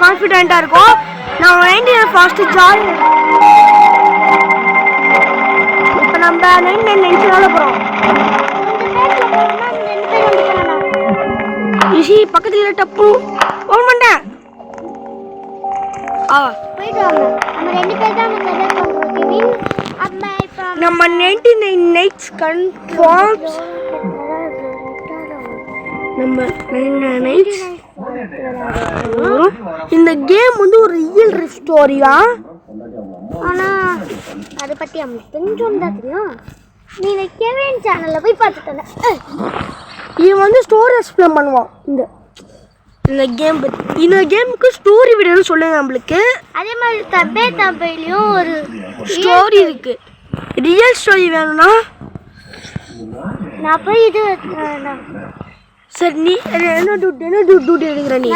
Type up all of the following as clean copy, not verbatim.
கான்ஃபிடென்ட்டாக இருக்கும். நான் 99 ஃபாஸ்ட்டு ஜாலி. இப்போ நம்ம 99 வேலை போகிறோம். ஈஸி பக்கத்தில் டப்பு ஓன் பண்ணிட்டேன். போயிட்டு வாங்க. நம்ம 2 பேர் தான் நம்ம 99 நைட்ஸ் கன்ஃபார்ம்ஸ். நம்ம 99 நைட்ஸ். இந்த கேம் வந்து ஒரு ரியல் லைஃப் ஸ்டோரியா. ஆனால் அதை பற்றி நம்மளுக்கு கொஞ்சம் தான் தெரியும். நீ கெவின் சேனலில் போய் பார்த்துட்டேன். இவன் வந்து ஸ்டோரி எக்ஸ்பிளைன் பண்ணுவான். இந்த கேம் பற்றி. இந்த கேமுக்கு ஸ்டோரி வீடியோன்னு சொல்லுங்க நம்மளுக்கு. அதே மாதிரி தம்பையிலையும் ஒரு ஸ்டோரி இருக்கு. ரியல் ஸ்டோரி வேணும்னா நான் போய் இது சரி. நீ என்ன டியூட்டி எடுக்கிற? நீ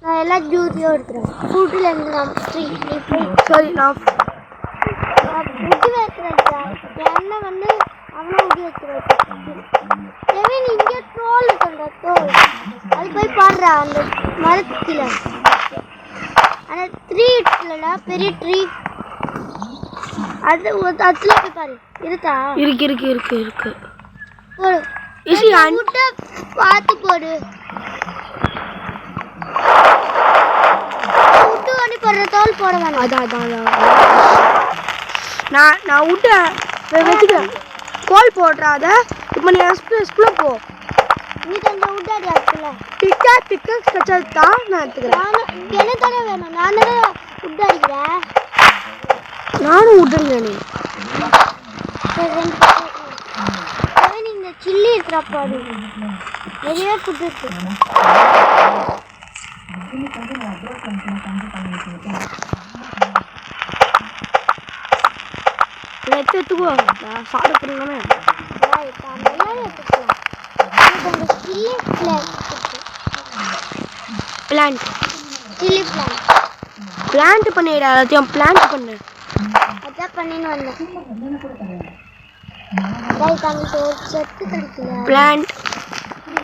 நான் எல்லா டியூட்டியும் எடுக்கிறேன். ஃபுட்டுலேருந்து நான் சரி. நான் ஃபுட்டு வைக்கிறேன். என்ன வந்து அவனும் முடி வைக்கிறேன். இங்கே தோல் இருக்குங்க. தோல் அது போய் பாடுறா அந்த மரத்தில். அந்த ட்ரீ இருக்குல்லடா, பெரிய ட்ரீ. அது அதில் போய் பாரு. இருக்கா? இருக்கு. போடு. முட்டை பார்த்து போடு. முட்டை பண்ணி போடுற தோல் போட வேணாம். அதான் நான் விட்ட வச்சுக்கிறேன். கோல் போடுறாத. இப்போ நீ எக்ஸ்பிளோ போ. நீ கொஞ்சம் விட்டாடி ஆச்சுல. டிக்கா ஸ்கெட்ச் தான் நான் எடுத்துக்கிறேன். என்ன தானே வேணும்? நானே விட்டு அடிக்கிறேன். நானும் விட்டுருங்க. நீ இந்த சில்லி இருக்கிறப்பா நிறைய ஃபுட் இருக்கு. எடுத்துக்கோ. சாப்பிட போறீங்கன்னு பிளான்ட் பண்ணிடு. எல்லாத்தையும் பிளான்ட் பண்ணு. அதான் பண்ணின்னு வந்தேன். பிளான்ட்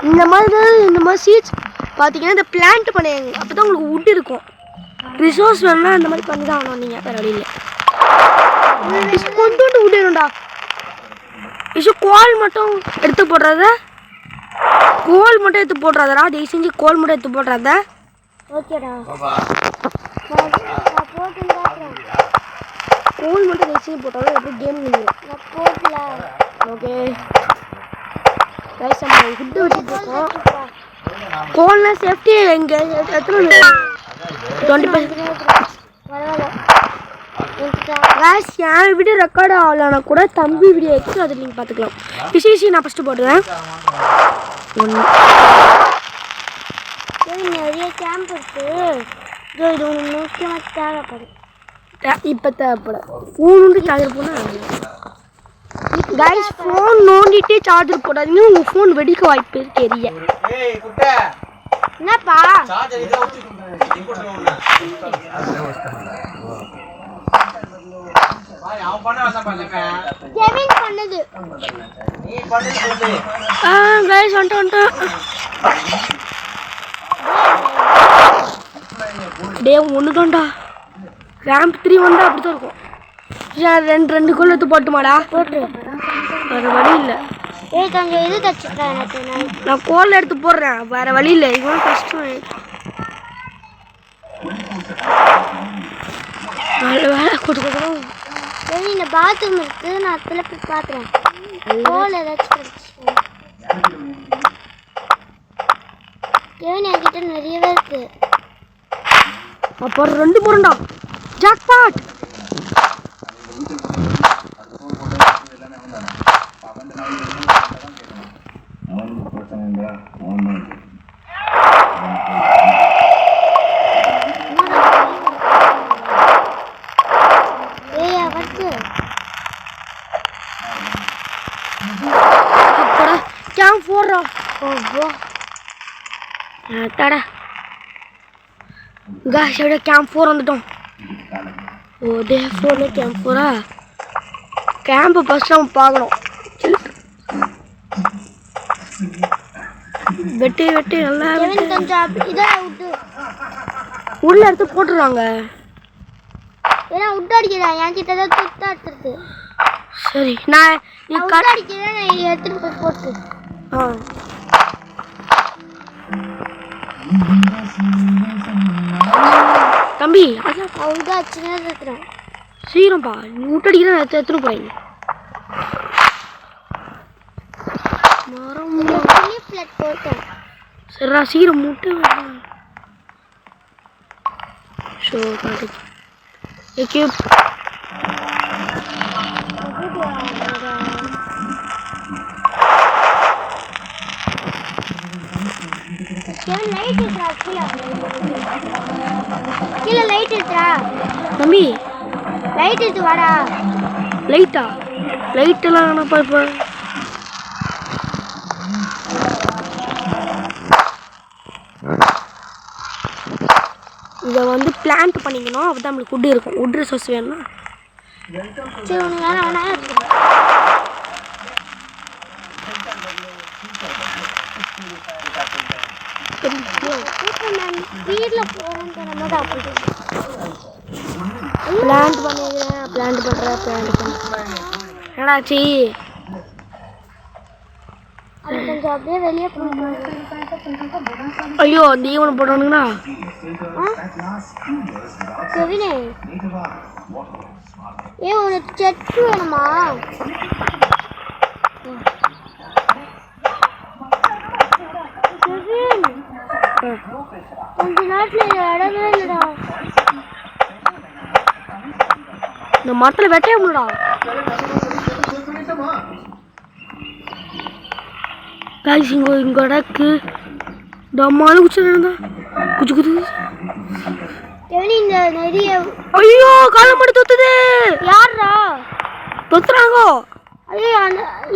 இந்த மாதிரி சீட்ஸ் பார்த்தீங்கன்னா இந்த பிளான்ட் பண்ணுங்க. அப்போ தான் உங்களுக்கு வுட் இருக்கும். ரிசோர்ஸ் வேணும்னா இந்த மாதிரி பண்ணி தான் ஆகணும். நீங்கள் வேறு வழியில் கொஞ்சோண்டு வுட் வேணும்டா. கோல் மட்டும் எடுத்து போடுறதா. தயவு செஞ்சு கோல் மட்டும் எடுத்து போடுறத. ஓகேடா. கோல் மட்டும் தயவு செஞ்சு போட்டாலும் எப்படி கேம் நான் போடல. ஓகே கைஸ், நம்ம ஃபுட்டு வச்சுருக்கோம். கோல்னா சேஃப்டி எங்கே எத்தனை 20%. கைஸ், என் வீடியோ ரெக்கார்ட் ஆகலைன்னா கூட தம்பி வீடியோ எடுத்து அதை நீங்கள் பார்த்துக்கலாம். ஈஸி நான் ஃபஸ்ட்டு போடுறேன். நிறைய கேம்ப் இருக்கு. இது முக்கியமாக தேவைப்படும். இப்போ தேவைப்படும். ஃபோன் வந்து சார்ஜர் போனால் கைஸ், ஃபோன் நோண்டிட்டே சார்ஜர் போடாதீங்க. உங்கள் ஃபோன் வெடிக்க வாய்ப்பு இருக்கு. எரிய என்னப்பா பண்ணது? கைஸ் வந்துட்டு டே ஒன்று தான்டா. ரேம்ப் 3 வந்தால் அப்படி தான் இருக்கும். ரெண்டு கோல் எடுத்து போட்டுமாடா? போட்டு வேறு வழி இல்லை. கொஞ்சம் இது தச்சுட்டேன் எனக்கு. நான் கோல் எடுத்து போடுறேன். வேறு வழி இல்லை. இதுவும் கஷ்டம். நல்ல வேலை கொடுக்கணும். சரி, இந்த பாத்ரூம் இருக்கு. நான் அதில் போய் பார்க்குறேன். கோல் ஏதாச்சும் என்கிட்ட நிறையவே இருக்கு. அப்புறம் 2 போறண்டா. ஜாக்பாட். அப்புறம் கேம்ப் போடுறோம். தடா गाइस एवढे कैंप 4 வந்துட்டோம். ஓ டே 4ல कैंप 4ஆ? कैंप ஃபர்ஸ்ட் நம்ம பார்க்கணும். வெட்டி நல்லா கொஞ்சம் இத விட்டு உள்ள எடுத்து போட்டுருவாங்க. ஏன்னா உட் அடிக்கிறேன் என்கிட்ட தான் துத்தா எடுத்துருக்கு. சரி நான் நீ உட் அடிக்கிறேன் நான் எடுத்துட்டு போய் போட்டு. தம்பி அதான் உட் அடிச்சுன்னா எடுத்துறேன். சீக்கிரம்ப்பா நீ உட் அடிக்கிறேன் எடுத்துட்டு போறீங்க. மரம் பிளட் போட்டேன். சரிடா சீக்கிரம் முட்டை வேணும். ஷோ காட்டு எக்யூப் கீழே லைட் எடுத்துடா தம்பி. லைட் எடுத்து வாடா. லைட்டா லைட்டெல்லாம் வேணாப்பா இப்போ. இதை வந்து பிளான்ட் பண்ணிக்கணும். அப்போ தான் நம்மளுக்கு உட் இருக்கும். உட் ரிசோர்ஸ் வேணும்னா சரி ஒன்று வேணா வீட்டில் போகிறோன்னு போது அப்படி பிளான்ட் பண்ணிக்கிறேன். பிளான்ட் பண்ணுறேன். என்னாச்சு? அது கொஞ்சம் அப்படியே வெளியே போகணும். ஐயோ அந்த ஈவனை போட்டானுங்கண்ணா. கெவினே உனக்கு செட்டு வேணுமா? கொஞ்ச நாட்டில் இடமே இல்லைடா. இந்த மரத்தில் வெட்டவே முடியலடா. காய்ஸ் இங்கே இடக்கு டம்மாலும் குச்சி குச்சி கெவினி இந்த நிறைய ஐயோ காலம் மட்டும் தொத்துது. யாரா தொத்துறாங்கோ? ஐயோ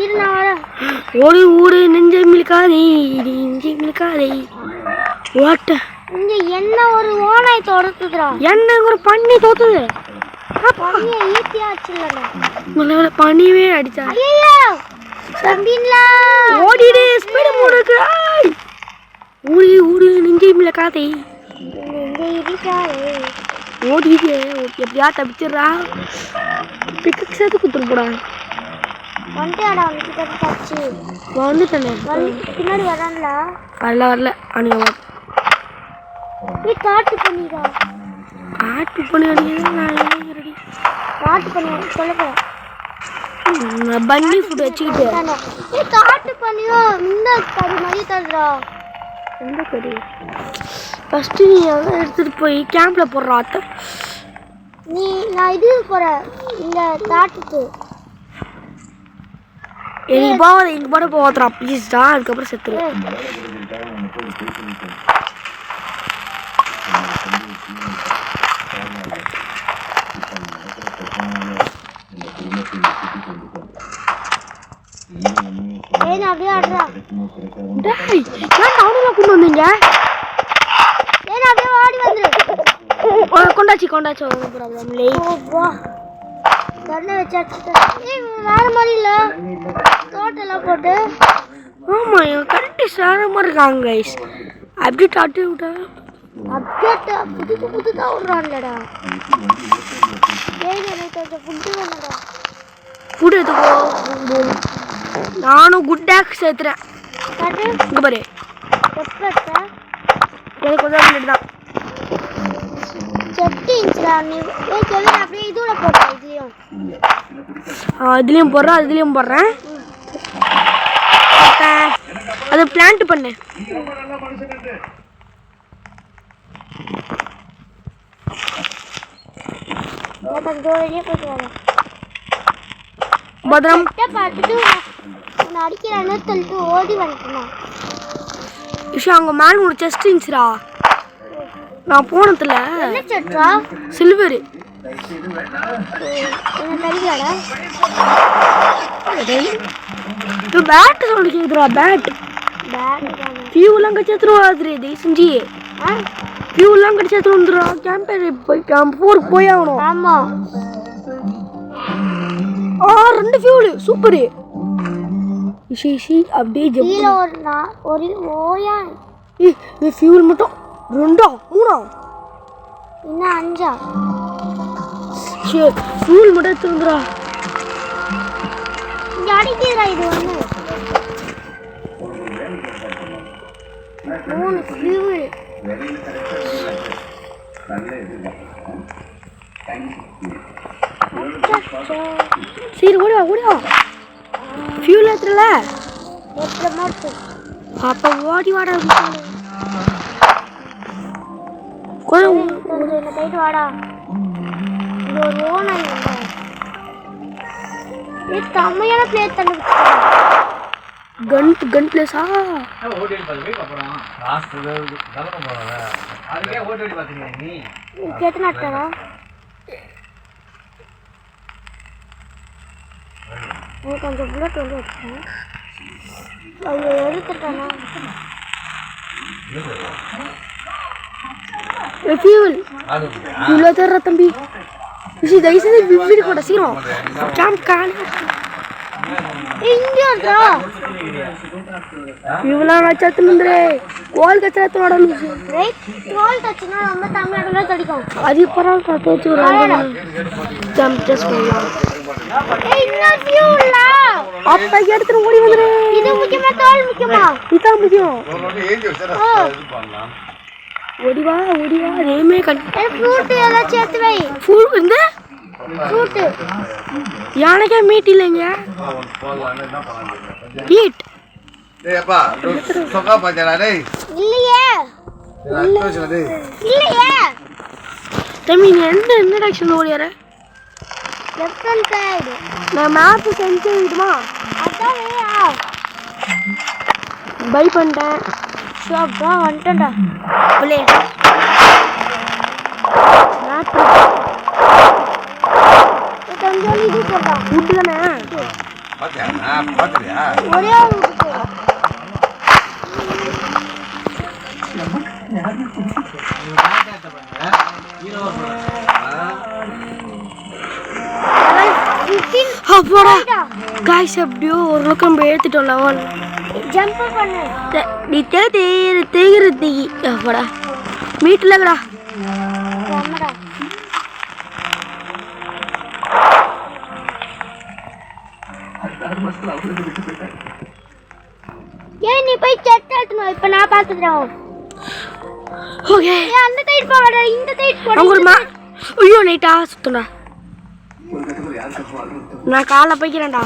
இரு நான் வரேன். ஒரு ஊரு நெஞ்சை மில்காதே நெஞ்சை மில்காதே ஓட்ட இங்க என்ன ஒரு ஓனாய் தொடர்த்துதுடா. என்ன ஒரு பண்ணி தோத்துது. பண்ணியை ஈட்டியாச்சு இல்லைண்ணா. பண்ணியவே அடிச்சா. ஐயோ தம்பிங்களா ஓடிடு ஸ்பீடு போடுக்கு. ஊரு ஊரு நெஞ்சை மில்காதே ஓடிடு. எப்படியா தப்பிச்சிடுறா. பிக்கு சேர்த்து குத்துரு போடா. வந்துட்டாடா அவனுக்கு தச்சு வந்துட்டேனே. பின்னாடி வரான்ல. வரல அன்னைக்கு நீ காட்டு பண்ணிடா. காட்டு பண்ணி அடிக்கிறது. காட்டு பண்ணி சொல்லப்போம் பன்னி ஃபுட் வச்சுக்கிட்டு நீ காட்டு பண்ணியோ இந்த கறி மாதிரி தருடா. எந்த கறி? ஃபஸ்ட்டு நீ எடுத்துகிட்டு போய் கேம்பில் போடுற ஆத்த. நீ நான் இது போகிறேன் இந்த காட்டுக்கு. எனக்கு போகாத இங்கே போட போகிறா ப்ளீஸ்டா. அதுக்கப்புறம் செத்துருவேன். ஏன் அப்படியே ஆடுறா? ஏன் அவனும் கொண்டு வந்தீங்க? ஏன் அப்படியே ஆடி வந்துரு. கொண்டாச்சு ஒன்றும் ப்ராப்ளம் இல்லை. கண்ணை வச்சாச்சு. வேற மாதிரி இல்லை தோட்டெல்லாம் போட்டு. ஆமாம் என் கரெக்டு வேற மாதிரி இருக்காங்க கைஸ். அப்படி டாட்டு விட்டா அப்படியே புது தான் விட்றான்லடா. ஏன் எனக்கு கொஞ்சம் ஃபுட்டு வேணுடா. ஃபுட் எடுத்துக்கோ. நானும் குட் டேக் சேர்த்துறேன். இங்கே பாரு எனக்கு கொஞ்சம் மினிட் தான். அப்படியே இதுல போட்டேன். இதுலேயும் போடுறேன் அதுலேயும் போடுறேன். அது பிளான்ட் பண்ணு. பத்திரம் பார்த்துட்டு அடிக்கிறான்னு சொல்லிட்டு ஓடி வந்துட்டேன். விஷயம் அவங்க மேலே ஒரு செஸ்ட் இருந்துச்சுடா. நான் போனதுல சில்வரு பேட் சவுண்ட் கேக்குதுடா. பேட் ஃபியூலாம் கடிச்சு எடுத்துருவாது. தயவு செஞ்சு ஃபியூலாம் கடிச்சு எடுத்துட்டு வந்துடுறா. கேம்ப் 4 போய் ஆகணும். ஆமா 2 ஃபியூலு சூப்பரு. அப்படியே ஒரு ஓயா ஃபியூல் மட்டும் 2 3 இன்னும் 5 ஃபியூல் மட்டும் எடுத்துருந்துடா. இங்கே அடிக்கிறா இது ஒன்று 3 ஃபியூல். சரி ஓடிவா ஓடிவா. ஃபியூல் ஏற்றுல எத்தனை மாட்டு அப்போ ஓடி வாடா. கொஞ்சம் கைட்டு வாடா. இது ஒரு ஓனாய் செம்மையான பிளேட் தண்ணி கன் பிளேஸா? கேட்டு நட்டாரா? கொஞ்சம் புல்லட் வந்து வச்சுக்கேன். ஐயோ எடுத்துட்டானா? ஃபியூல் தர்ற தம்பி. தயவுசெய்து வீடு கூட சீக்கிரம் கேம்ப் காலி. இவெல்லாம் வச்சாத்துந்துரு கோல் கச்சாத்து வாடணும். கோல் கச்சுனா ரொம்ப தமிழ்நாடுல தடிக்கும். அது பரவாயில்ல தேய்ச்சி விடுறாங்க. அப்ப எடுத்துட்டு ஓடி வந்துரு. இது முக்கியமா தோல் முக்கியமா? இதுதான் முக்கியம். ஓடிவா ஓடிவா. நேமே ஃப்ரூட் எல்லாம் சேர்த்து வை. ஃப்ரூட் இந்த ஃப்ரூட் யானைக்கே மீட் இல்லைங்க. மீட் இல்லையே இல்லையே. தம்பி நீ எந்த டைரக்ஷன் ஓடியார? Left hand side. நான் மேப் செஞ்சு விடுமா? அதான் பை பண்ணிட்டேன். அப்பா வந்துட்டேன்டா. புள்ளே மேப் கொஞ்சம் இது போட்டா விட்டு தானே ஒரே அப்போடா காய்ஸ் எப்படியோ ஒரு லோக்கம் நம்ம ஏற்றிட்டோம். லெவல் ஜம்ப் பண்ணு. நீ தேய்கிறது அப்போடா மீட்டில்ங்கடா. ஏன் நீ போய் செட் எடுத்துனோம்? இப்போ நான் பார்த்துக்கிறேன். ஓகே அந்த டைட் போடா. இந்த டைட் போடா. அங்குமா ஐயோ நைட்டா சுத்தண்டா. நான் காலை போய்க்கிறேன்டா.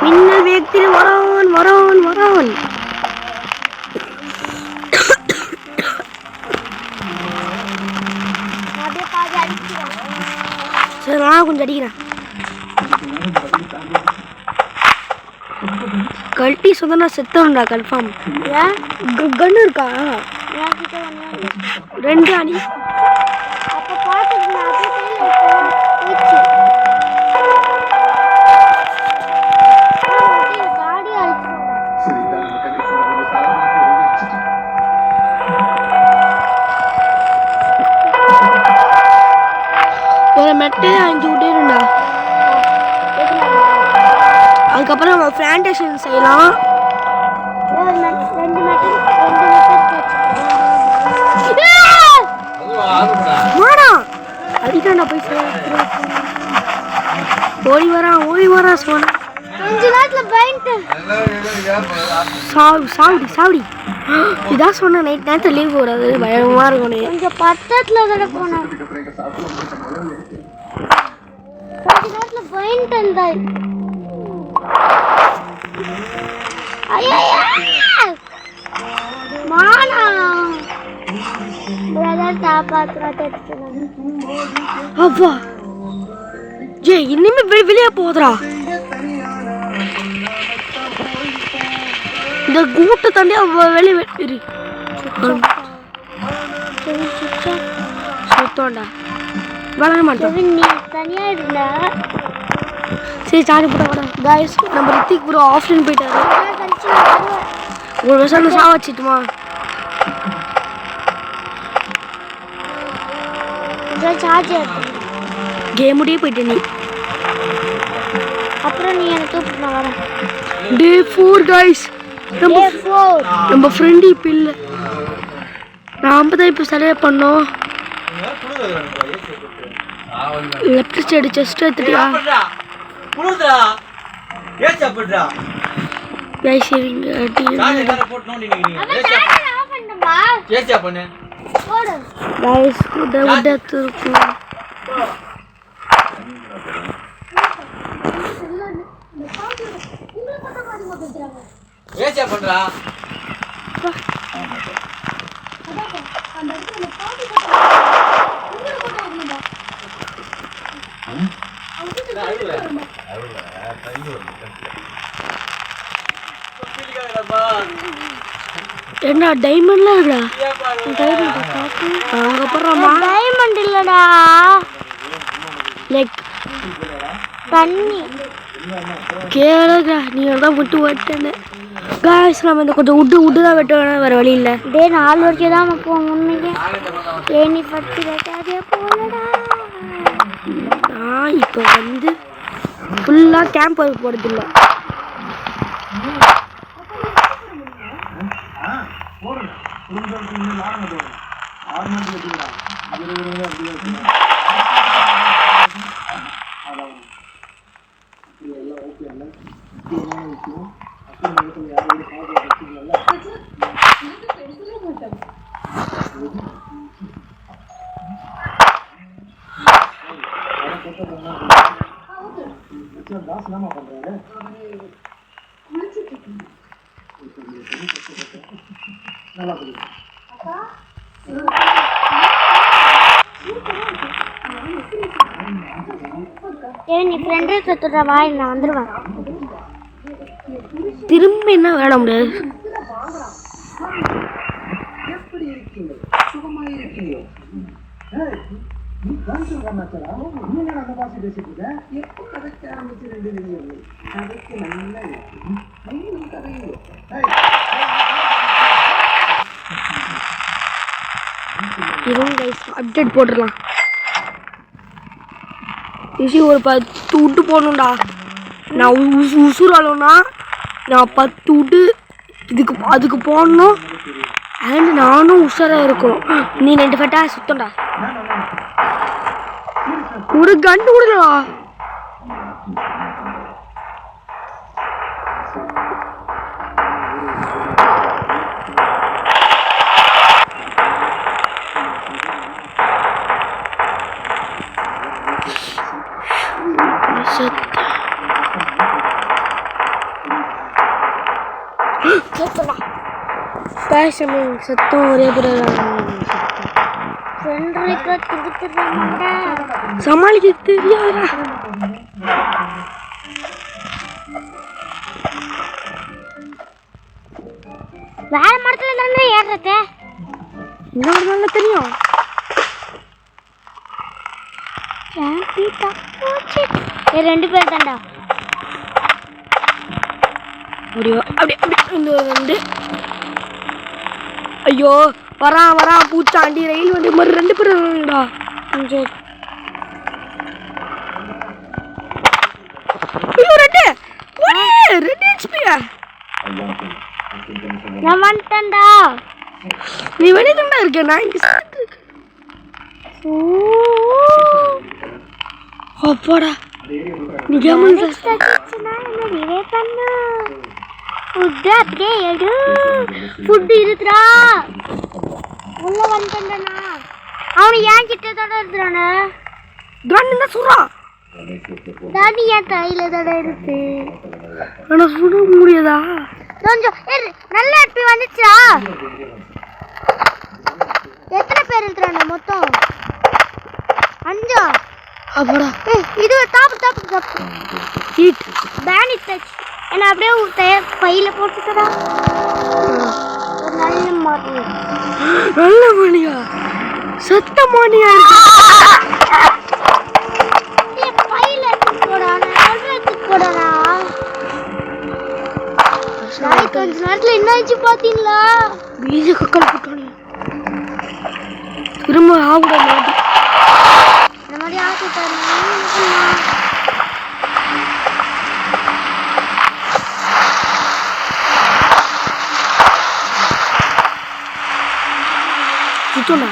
மின்னல் வேகத்தில் வரான் வரான் வரான். சரி நான் கொஞ்சம் அடிக்கிறேன். கல்ட்டி சொன்னா செத்தோம்டா கன்ஃபார்ம். ஏன் கன்னு இருக்கா? என்கிட்ட 2 அடி. அப்போ பார்த்துட்டு நான் காடி ஒரு மெட்டு 5 விட்டுருண்டா. அதுக்கப்புறம் நம்ம பிளான்டேஷன் செய்யலாம். மாடா அடிக்காண்டா போய் ஓடி வரான் சோனா. கொஞ்ச நேரத்துல பயந்து சாவடி சாவடி. இதான் சொன்ன நைட் நேரத்தில் லீவ் போடாது பயமா இருக்கும். கொஞ்சம் பத்தத்துல தானே போனேன். கொஞ்ச நேரத்துல பயந்து இருந்தாய். மானா பிரதர் காப்பாத்துறாட்டு. அப்பா ஜே இனிமே வெளியே போதுரா. இந்த கூட்டு தாண்டி வெளியே வெட்டி சுத்தோண்டா வளர மாட்டோம். நீ தனியா இருந்த. சரி சாணி போட வர காய்ஸ். நம்ம ரித்திக் ப்ரோ ஆஃப்லைன் போயிட்டாரு. ஒரு வருஷம் சா வச்சுட்டுமா சார்ஜர் கேம் முடியே போயிட்டு நீ. அப்புறம் நீ எனக்கு தூக்கு நான் வரேன். டே 4 காய்ஸ் நம்ம ஃப்ரெண்டு இப்போ இல்லை. நாம் தான் இப்போ செலக்ட் பண்ணோம். லெஃப்ட் சைடு செஸ்ட் எடுத்துட்டியா? சரிங்க பண்றா என்ன டைமண்ட்லாம் இருக்குடா? அங்க போறோமா? டைமண்ட் இல்லடா, லைக் தண்ணி. கேளுடா, நீ தான் விட்டு வெட்டனே. காய்ஸ் நம்ம இந்த கொஞ்சம் விட்டு தான் வெட்டணும், வேற வழி இல்லை. டே 4 வரைக்கும் தான் போவோம் உண்மைக்கு. ஏனி பத்தி வெட்டாதே போலடா. நான் இப்போ வந்து ஃபுல்லாக கேம்ப் போடுறது இல்லை. ஏன் நீ ஃப்ரெண்டே சுத்துற வா, நான் வந்துடுவேன். திரும்ப என்ன விளையாட முடியாது. அப்டேட் போட்டுடலாம். ஈஸி ஒரு 10 விட்டு போடணும்டா. நான் உசுராலோன்னா நான் 10 விட்டு அதுக்கு போடணும். அண்ட் நானும் உஷாராக இருக்கணும். நீ 2 ஃபேட்டா சுத்தண்டா. ஒரு கண்டு விடலா. சத்தம் ஒரே சமாளிக்க தெரியாதா? வேற மரத்துல தானே ஏறுறத? இன்னொரு நல்லா தெரியும். ஏ 2 பேர் தான்டா. அப்படியே இந்த வந்து ஐயோ வரான் பூச்சாண்டி ரயில் வண்டி மாதிரி 2 பேர் இருக்காங்கடா. ஐயோ 2 HP. நான் வந்துட்டேன்டா. நீ வெளியே தான்டா இருக்க, நான் இங்க சுத்திட்டு இருக்கேன். அப்பாடா நீ கேமன் ஃபுட் அப்படியே எடு. ஃபுட் இருக்குடா. உள்ள வந்துட்டேன்டா. அவனை ஏன் கிட்ட தட எடுத்துறானே? கன் தான் சுறா. தாடி ஏன் கையில தட இருக்கு? ஆனா சுட முடியாதா? கொஞ்சம் நல்ல ஹாப்பி வந்துச்சா? எத்தனை பேர் இருக்கிறானே மொத்தம்? 5. அப்பாடா இது டாப் ஹீட் பேனி டச். என்ன அப்படியே பையில போட்டுட்டடா. நல்ல மணியா சத்த மணியா பையில போடா. கொஞ்ச நேரத்துல என்ன ஆச்சு பாத்தீங்களா? பீஜ கக்கல் போட்டானே. திரும்ப ஆகுட மாதிரி இந்த மாதிரி ஆக்கிட்டாரு. முடிச்சோண்டா.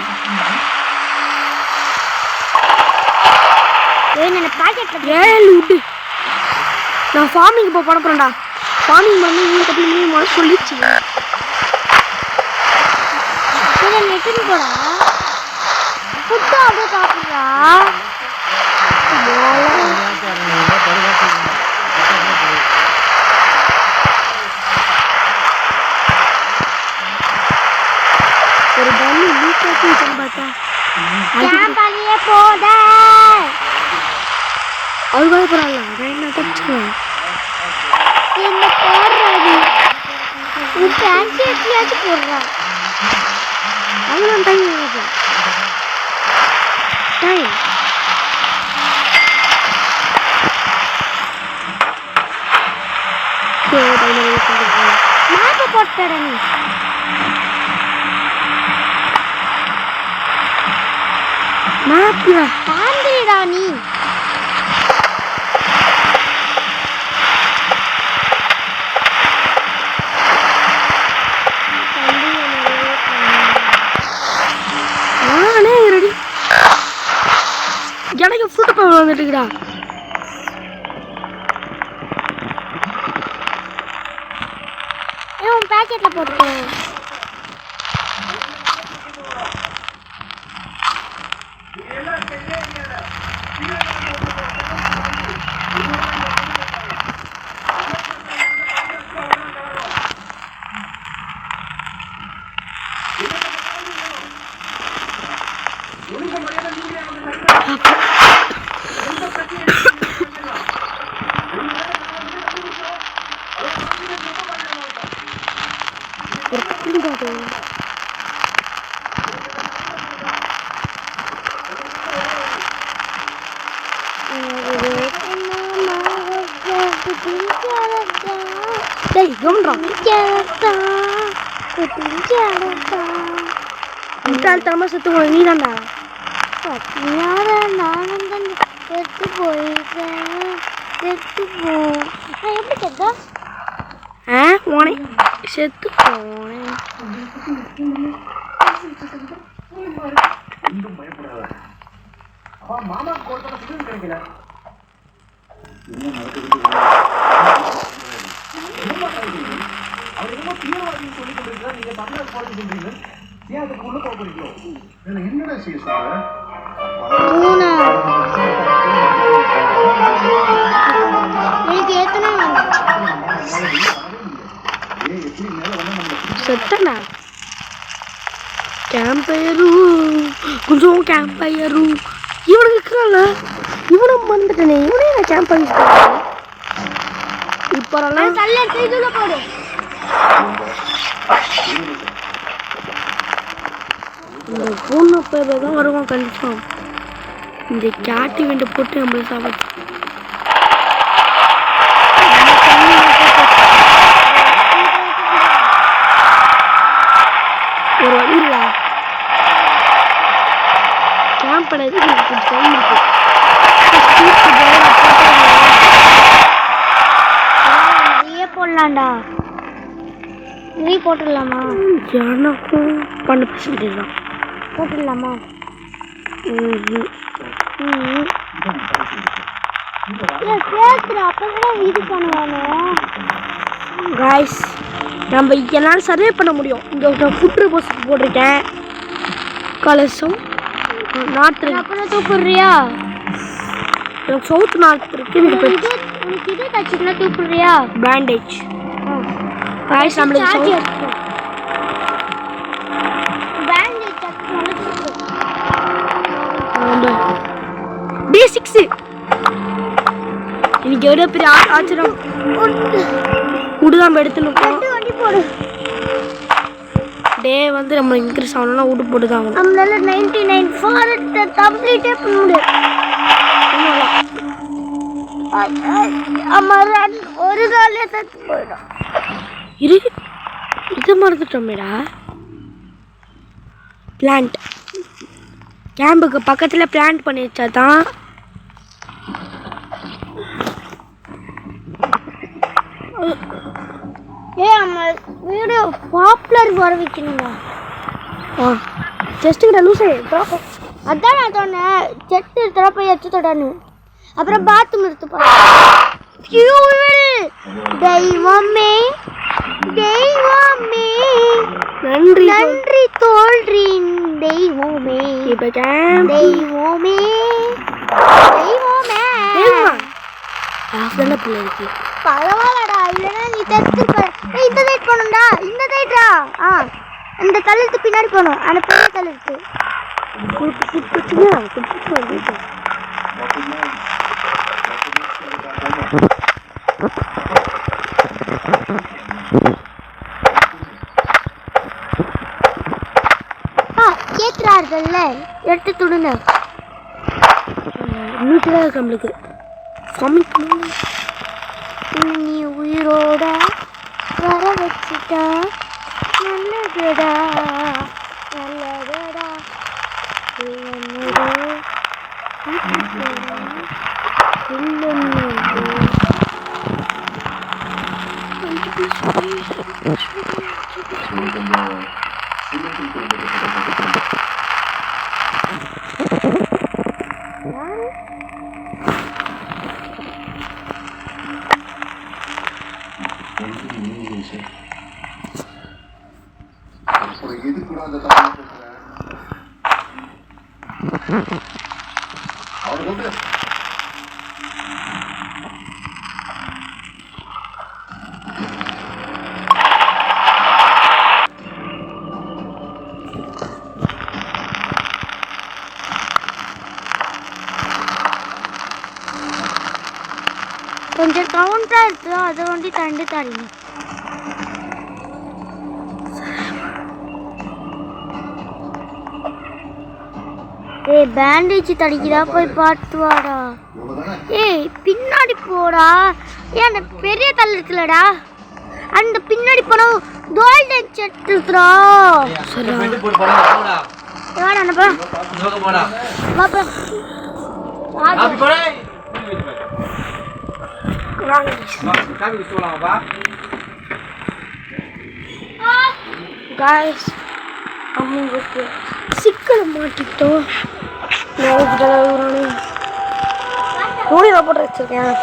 நான் பாக்கெட்ல ஏழு விட்டு நான் ஃபார்மிங் இப்போ பண்ண போறேன்டா. ஃபார்மிங் பண்ணி இவங்க கட்டி மழை சொல்லிச்சு. நெட்டுன்னு போடா புட்டு அப்படியே சாப்பிட்றா. ஒரு பண்ணி லீக்காச்சு பார்த்தா கேம்பாலியே போத அதுக்காக பரவாயில்ல. அதான் என்ன தப்பிச்சுக்கலாம். என்ன போடுறாது உன் பேண்ட் எப்படியாச்சும் போடுறா. அவ்வளோ டைம் டைம் மேப்பை போட்டுற நீ. மேப்ல தாண்டிடா நீ. நானே ரெடி. எனக்கு ஃபுட்டு பவர் வந்துட்டுக்குடா. உன் பேக்கெட்ல போட்டுக்கேன். டேய் கவனிடா. முட்டாள்தனமா செத்து போன நீ தான்டா. நானும் தான் செத்து போயிருக்கேன். செத்து போ நான் எப்படி செத்தா? உனே செத்து போனேன். எனக்கு எத்தனை செத்தண்ணா கேம்பயரு கொஞ்சம் கேம்பயரு இவனுக்கு இருக்கிறான்ல. இவனும் வந்துட்டனே. இவனே நான் கேம்பயர் இப்போ தள்ள இதுல போடு. இந்த பூனை பேர் தான் வருவான் கன்ஃபார்ம். இந்த கேட்டி வெண்டை போட்டு நம்மள சாப்பிட்டு ஒரு வழி இல்ல. கேம்ப் பண்ணது கொஞ்சம் டைம் இருக்கு. நிறைய போடலாம்டா. நிறைய போட்டுடலாமா? எனக்கும் பண்ண பிரச்சனை தான். போட்டுடலாமா? இது பண்ணுவானோ காய்ஸ் நம்ம என்னால் சர்வே பண்ண முடியும். இங்கே ஒரு ஃபுட்ரு போஸ்ட் போட்டிருக்கேன். கலசம் நாட்டு அப்புறம் தூக்குறியா? எனக்கு சவுத் நார்த் இருக்கு. உனக்கு இது தச்சுனா தூக்குறியா? பேண்டேஜ் காய்ஸ் நம்மளுக்கு D6 இன்னைக்கு எவ்வளோ பெரிய ஆச்சரியம். உடுதான் எடுத்துன்னு டே வந்து நம்ம இன்க்ரீஸ் ஆகணும்னா உடு போட்டு தான் ஆகணும். நம்மளால 99 ஃபாரஸ்ட் கம்ப்ளீட்டே பண்ண முடியும். அமரன் ஒரு நாளே செத்து போயிடும். இது மறந்துட்டோமேடா. பிளான்ட் கேம்புக்கு பக்கத்தில் பிளான்ட் பண்ணி வச்சா தான் நம்ம வீடியோ பாப்புலர் வர வைக்கணுங்க. செஸ்ட்டுக்கிட்ட லூசு அதான் நான் சொன்னேன் செட்டு எடுத்துட போய் எச்சு தொடான்னு. அப்புறம் பாத்ரூம் எடுத்து தெய்வமே தெய்வமே நன்றி நன்றி தோல்றின் தெய்வமே இப்போ கேம்ப் தெய்வமே தெய்வமே ஆஃப்தான பிள்ளை இருக்கு. பரவாயில்லடா இல்லைன்னா நீ தெத்துப்ப. இந்த சைட் போகணும்டா இந்த சைட்ரா. இந்த கல்லுக்கு பின்னாடி போகணும். அந்த பெரிய கல்லுக்கு கேட்கிறார்கள்ல எடுத்து துடுங்க. வீட்டில் இருக்கு நம்மளுக்கு நீ உயிரோட வர வச்சுட்டா நல்லதுடா நல்லதுடா கொஞ்சம் கவுண்டா இருக்கு அதை வண்டி தண்டு தாரிங்க. ஏய் பேண்டேஜ் தடிக்கிறா போய் பார்த்து வாடா. ஏய் பின்னாடி போடா. ஏன் அந்த பெரிய கல் இருக்குல்லடா அந்த பின்னாடி போனா கோல்டன் செட் இருக்குடா. வாடா அண்ணா வாப்பா காய்ஸ் அவங்களுக்கு சிக்கலை மாட்டிக்கிட்டோம். நோடியில் போட்டு வச்சிருக்கேன்.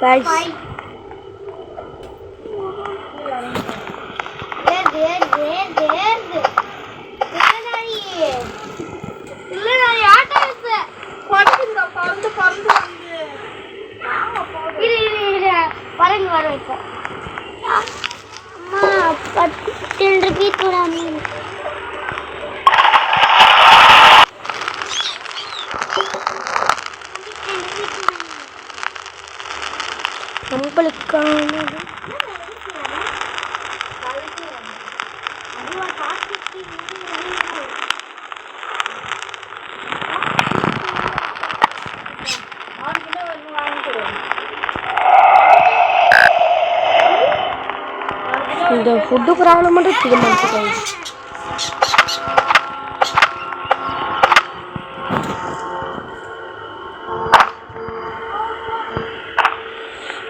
Guys, பறந்து வர வைப்போம். அம்மா 10 ரிப்பீட் கூட நம்மளுக்கானது இந்த ஃபுட்டு ப்ராப்ளம் மட்டும் தீர்மானிச்சுக்கோங்க.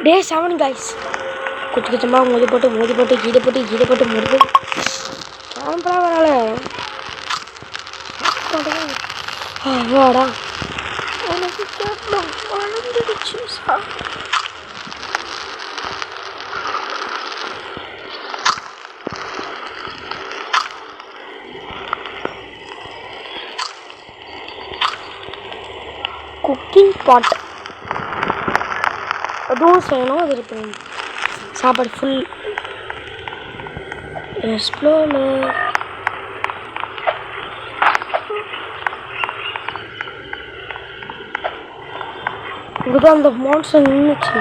டே 7 guys குச்சி குச்சமாக மோதி போட்டு கீழே போட்டு முடிவு சாம்பலாம் வரல. வாடா எனக்கு கேட்கலாம் வளர்ந்துடுச்சு சார். குக்கிங் பாட் அதுவும் செய்யணும். அது இருக்கு சாப்பாடு ஃபுல் எக்ஸ்ப்ளோர். இங்கதான் அந்த மான்ஸ்டர் நின்றுச்சு.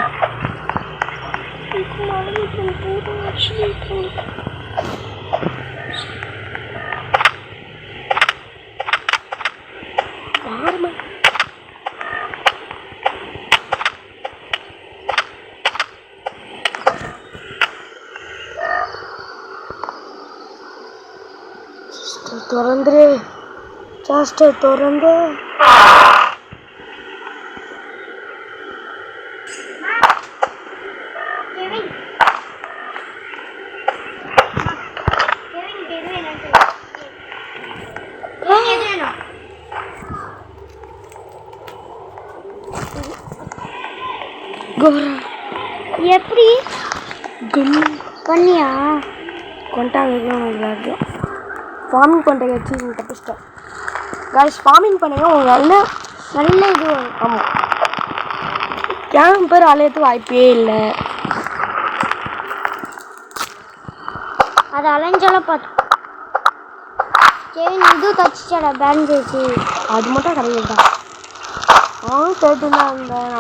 திறந்துரு ஜாஸ்டர் திறந்து எப்படி பண்ணியா கொண்டாங்க ஃபார்மிங் பண்ணுறத வச்சு நீங்கள் தப்பிச்சிட்டேன் காய்ஸ். ஃபார்மிங் பண்ணுங்க உங்களுக்கு நல்ல இது வரும். ஆமாம், கேம்பர் அலையத்துக்கு வாய்ப்பே இல்லை. அது அலைஞ்சாலும் பார்த்து இது தச்சிச்சாடா பேண்டேஜ். அது மட்டும் கிடையாது. நானும் கேட்டுதான் இருந்தேன்.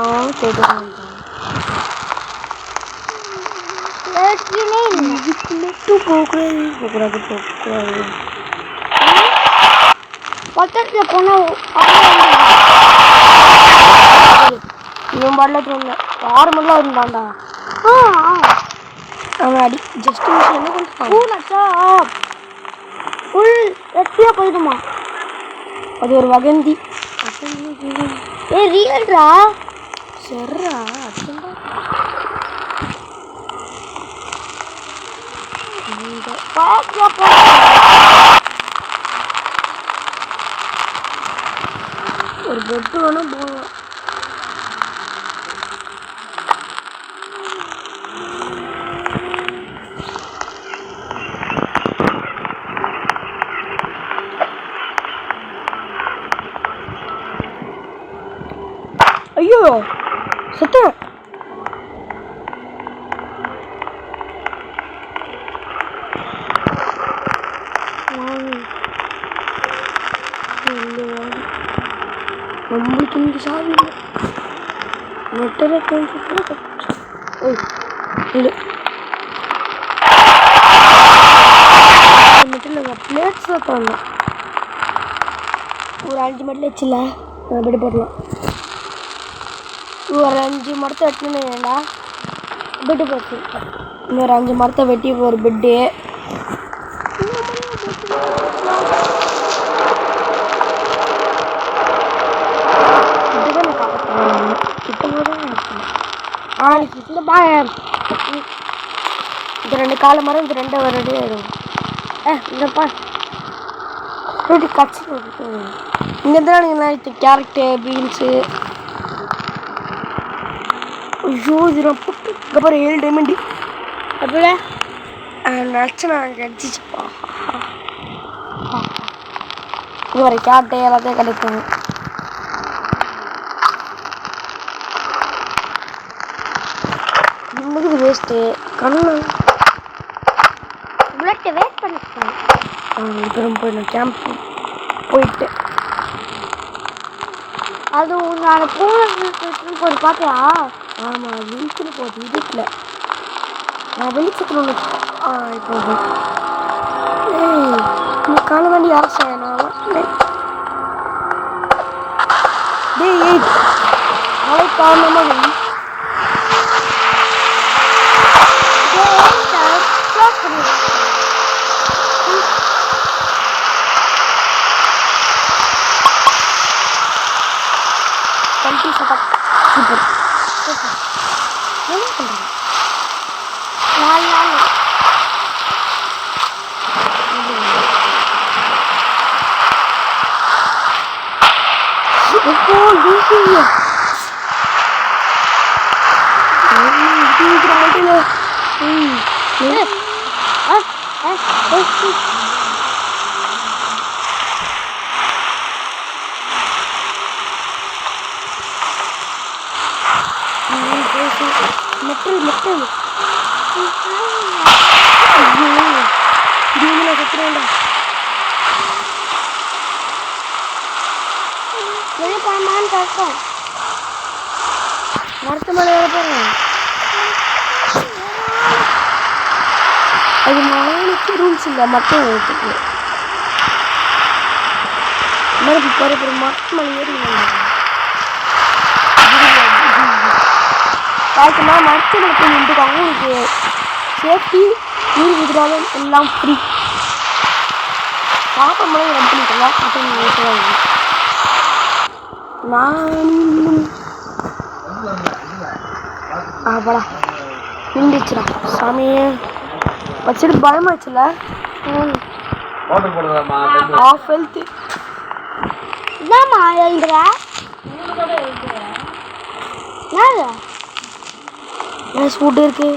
இதுக்கு மட்டும் போகக்கூடாது. பக்கத்தில் போனால் இவன் பாடல நார்மலாக இருந்தான்டா. அவன் அடி ஜஸ்ட் என்ன பண்ணுறான் ஃபுல் வெட்டியாக போயிடுமா? அது ஒரு வகந்தி. ரியல்ரா சரிடா. ஒரு பெட்டு வேணும் போகலாம். ஐயோ செத்தேன். நம்மளுக்கு இங்கே சாவி இல்லை. நெட்டரை இல்லை நெட்டில் பிளேட்ஸ் தான் தரலாம். ஒரு 5 மடல் வச்சுல பெட்டு போடலாம். ஒரு 5 மரத்தை வெட்டினேன்டா பெட்டு போட்டு. இன்னொரு 5 மரத்தை வெட்டி ஒரு பெட்டு. இந்த 2 கால மரம், இந்த 2 ரெடி ஆயிடும். இந்தப்பா ரெடி கட்சி. இங்கே இருந்தால் கேரட்டு பீன்ஸு. ஐயோ இது நான் போட்டு இங்கே பாரு 7 டைமண்டு. அப்படியே நினச்சி நான் கிடச்சிச்சுப்பா. ஒரு கேரட்டு எல்லாத்தையும் கிடைக்கும். நம்மளுக்கு வேஸ்ட்டு கண்ணு புல்லட்டை வேஸ்ட் பண்ணிட்டேன். இப்போ போயிடணும் கேம்ப் போயிட்டு. அது நான் பூனை போய் பார்த்தியா? ஆமாம் வெளிச்சல் போகுது இதுக்குல. நான் வெளிச்சத்தில் ஒன்று இப்போ நீ காண வேண்டிய அரசு நான் டேய் நாளை காரணமாக சூப்பர் என்ன பண்ணுறேன் 4 நாள் மெட்டல் மெட்டல் இதுல கத்துறேன்டா. வெளியே போனமான்னு கேட்கும். மரத்து மேலே ஏற போகிறேன். அது நாளைக்கு ரூல்ஸ் இல்லை மட்டும் எடுத்துக்கு மரத்து போகிற மரத்து மேலே ஏறி காய்க்குமா மரத்து மேலே போய் நின்றுக்காங்க. உங்களுக்கு சேஃப்டி நீர் விடுறாலும் எல்லாம் ஃப்ரீ. பாப்பா மூலம் ரெடி பண்ணிக்கலாம் அப்புறம் நான் இன்னும் ஆப்படா நின்றுச்சுடா சாமியே வச்சுட்டு பயமாச்சுல ஆஃப் ஹெல்த் என்னம்மா எழுதுற என்ன ஃபுட் இருக்கு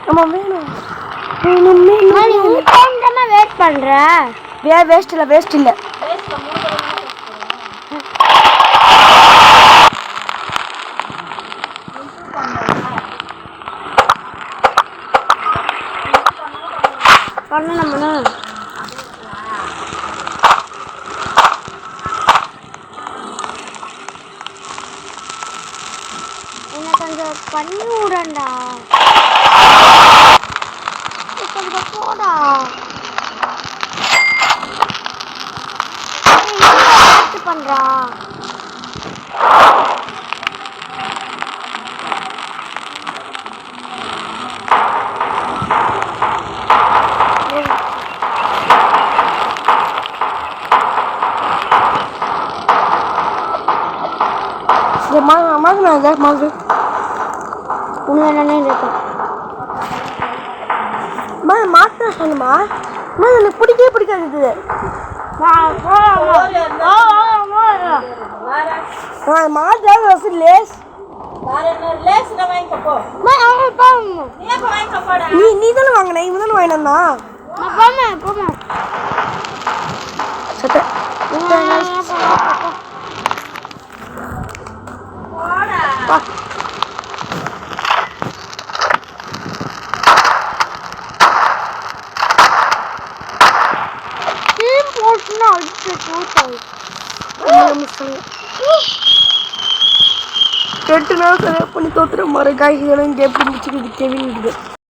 நம்ம வேணும் வேஸ்ட் பண்ற வேஸ்ட் இல்லை பண்ணணும்னா என்ன கொஞ்சம் பண்ணி விடண்டா கொஞ்சம் போடா பண்றா மாசு உன்னை என்னன்னே இருக்கும் மாற்ற சொல்லுமா எனக்கு பிடிக்கவே பிடிக்காது மாற்ற லேஸ் நீ தானே வாங்கின இவன் தானே வாங்கினா கேட்டு நான் பண்ணி தோத்துற மாதிரி காய் இதெல்லாம் கேட்டு முடிச்சுக்கிது கெவின்